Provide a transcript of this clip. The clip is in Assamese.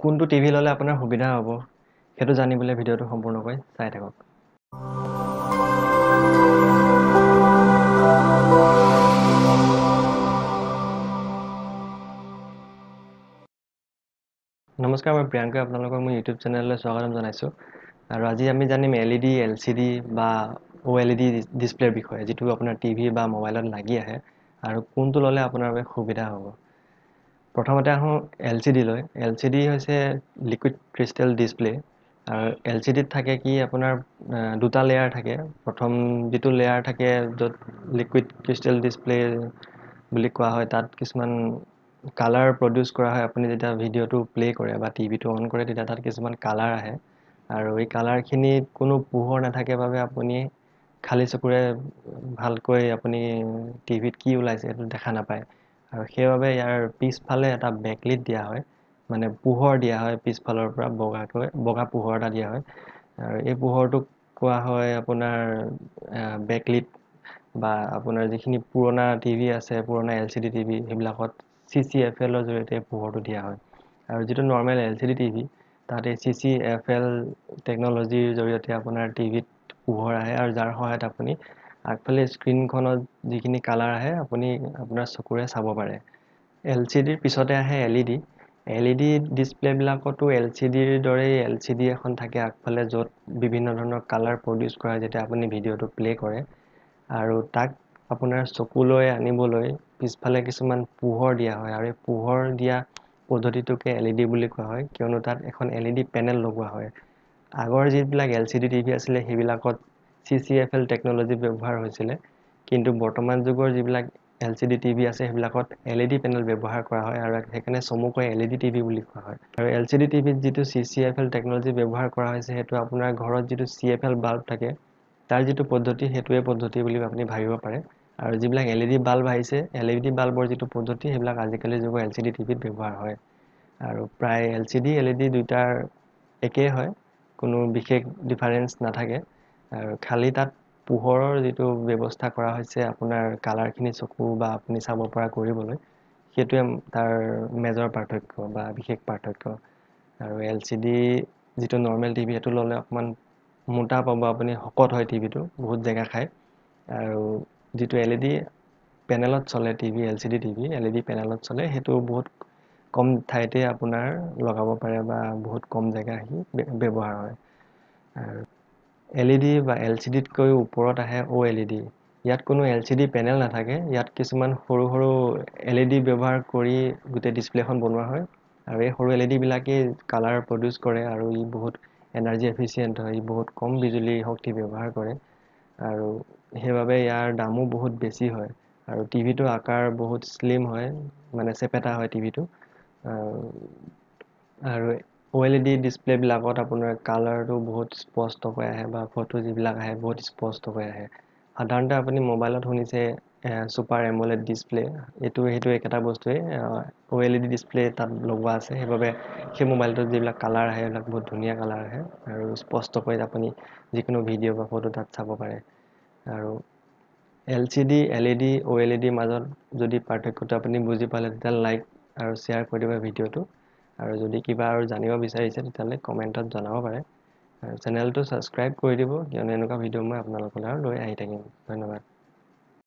কোনটো টিভি ল'লে আপোনাৰ সুবিধা হ'ব সেইটো জানিবলৈ ভিডিঅ'টো সম্পূৰ্ণকৈ চাই থাকক। নমস্কাৰ, মই প্ৰিয়াংকই আপোনালোকৰ মোৰ ইউটিউব চেনেললৈ স্বাগতম জনাইছোঁ। আৰু আজি আমি জানিম LED, LCD বা OLED ডিছপ্লেৰ বিষয়ে, যিটো আপোনাৰ টিভি বা মোবাইলত লাগি আহে আৰু কোনটো ল'লে আপোনাৰ বাবে সুবিধা হ'ব। প্ৰথমতে আহোঁ LCD লৈ। LCD হৈছে লিকুইড ক্ৰিষ্টেল ডিছপ্লে। আৰু LCDত থাকে কি আপোনাৰ দুটা লেয়াৰ থাকে। প্ৰথম যিটো লেয়াৰ থাকে য'ত লিকুইড ক্ৰিষ্টেল ডিছপ্লে বুলি কোৱা হয়, তাত কিছুমান কালাৰ প্ৰডিউচ কৰা হয়। আপুনি যেতিয়া ভিডিঅ'টো প্লে' কৰে বা টিভিটো অন কৰে, তেতিয়া তাত কিছুমান কালাৰ আহে আৰু এই কালাৰখিনিত কোনো পোহৰ নাথাকে বাবে আপুনি খালী চকুৰে ভালকৈ আপুনি টিভিত কি ওলাইছে সেইটো দেখা নাপায়। আৰু সেইবাবে ইয়াৰ পিছফালে এটা বেকলিট দিয়া হয়, মানে পোহৰ দিয়া হয় পিছফালৰ পৰা বগা পোহৰ এটা দিয়া হয়। আৰু এই পোহৰটোক কোৱা হয় আপোনাৰ বেকলিট। বা আপোনাৰ যিখিনি পুৰণা টিভি আছে, পুৰণা LCD টিভি, সেইবিলাকত CCFL ৰ জৰিয়তে পোহৰটো দিয়া হয়। আৰু যিটো নৰ্মেল LCD টিভি, তাত এই CCFL টেকন'লজিৰ জৰিয়তে আপোনাৰ টিভিত পোহৰ আহে আৰু যাৰ সহায়ত আপুনি আগফালে স্ক্ৰীণখনত যিখিনি কালাৰ আহে আপুনি আপোনাৰ চকুৰে চাব পাৰে। LCDৰ পিছতে আহে LED। LED ডিছপ্লেবিলাকতো LCDৰ দৰেই LCD এখন থাকে আগফালে, য'ত বিভিন্ন ধৰণৰ কালাৰ প্ৰডিউচ কৰা হয় যেতিয়া আপুনি ভিডিঅ'টো প্লে' কৰে। আৰু তাক আপোনাৰ চকুলৈ আনিবলৈ পিছফালে কিছুমান পোহৰ দিয়া হয়, আৰু এই পোহৰ দিয়া পদ্ধতিটোকে LED বুলি কোৱা হয়, কিয়নো তাত এখন LED পেনেল লগোৱা হয়। আগৰ যিবিলাক LCD টিভি আছিলে, সেইবিলাকত CCFL টেকন'লজি ব্যৱহাৰ হৈছিলে। কিন্তু বৰ্তমান যুগৰ যিবিলাক LCD টিভি আছে, সেইবিলাকত LED পেনেল ব্যৱহাৰ কৰা হয় আৰু সেইকাৰণে চমুকৈ LED টিভি বুলি কোৱা হয়। আৰু LCD টিভিত যিটো CCFL টেকন'লজি ব্যৱহাৰ কৰা হৈছে, সেইটো আপোনাৰ ঘৰত যিটো CFL বাল্ব থাকে, তাৰ যিটো পদ্ধতি, সেইটোৱে পদ্ধতি বুলি আপুনি ভাবিব পাৰে। আৰু যিবিলাক LED বাল্ব আহিছে, LED বাল্বৰ যিটো পদ্ধতি, সেইবিলাক আজিকালি যুগৰ LCD টিভিত ব্যৱহাৰ হয়। আৰু প্ৰায় LCD, LED দুইটাৰ একেই হয়, কোনো বিশেষ ডিফাৰেঞ্চ নাথাকে। আৰু খালি তাত পোহৰৰ যিটো ব্যৱস্থা কৰা হৈছে আপোনাৰ কালাৰখিনি চকু বা আপুনি চাব পৰা কৰিবলৈ, সেইটোৱে তাৰ মেজৰ পাৰ্থক্য বা বিশেষ পাৰ্থক্য। আৰু LCD যিটো নৰ্মেল টিভি, সেইটো ল'লে অকণমান মোটা পাব আপুনি, শকত হয় টিভিটো, বহুত জেগা খায়। আৰু যিটো LED পেনেলত চলে টিভি, LCD টিভি, LED পেনেলত চলে, সেইটো বহুত কম ঠাইতে আপোনাৰ লগাব পাৰে বা বহুত কম জেগা সি ব্যৱহাৰ হয়। আৰু LED বা LCDতকৈ ওপৰত আহে OLED। ইয়াত কোনো LCD পেনেল নাথাকে, ইয়াত কিছুমান সৰু সৰু LED ব্যৱহাৰ কৰি গোটেই ডিছপ্লেখন বনোৱা হয়। আৰু এই সৰু LED বিলাকেই কালাৰ প্ৰডিউচ কৰে আৰু ই বহুত এনাৰ্জি এফিচিয়েণ্ট হয়, ই বহুত কম বিজুলী শক্তি ব্যৱহাৰ কৰে। আৰু সেইবাবে ইয়াৰ দামো বহুত বেছি হয়। আৰু টিভিটোৰ আকাৰ বহুত শ্লিম হয়, মানে চেপেটা হয় টিভিটো। আৰু OLED ডিছপ্লেবিলাকত আপোনাৰ কালাৰটো বহুত স্পষ্টকৈ আহে বা ফটো যিবিলাক আহে বহুত স্পষ্টকৈ আহে। সাধাৰণতে আপুনি মোবাইলত শুনিছে ছুপাৰ এমোলেড ডিছপ্লে, সেইটো একেটা বস্তুৱেই। OLED ডিছপ্লে তাত লগোৱা আছে, সেইবাবে সেই মোবাইলটোত যিবিলাক কালাৰ আহে, সেইবিলাক বহুত ধুনীয়া কালাৰ আহে আৰু স্পষ্টকৈ আপুনি যিকোনো ভিডিঅ' বা ফটো তাত চাব পাৰে। আৰু LCD, LED, OLEDৰ মাজত যদি পাৰ্থক্যটো আপুনি বুজি পালে, তেতিয়া লাইক আৰু শ্বেয়াৰ কৰি দিব ভিডিঅ'টো। আৰু যদি কিবা আৰু জানিব বিচাৰিছে, তেতিয়াহ'লে কমেণ্টত জনাব পাৰে। আৰু চেনেলটো ছাবস্ক্ৰাইব কৰি দিব, কিয়নো এনেকুৱা ভিডিঅ' মই আপোনালোকৰ লৈ আহি থাকিম। ধন্যবাদ।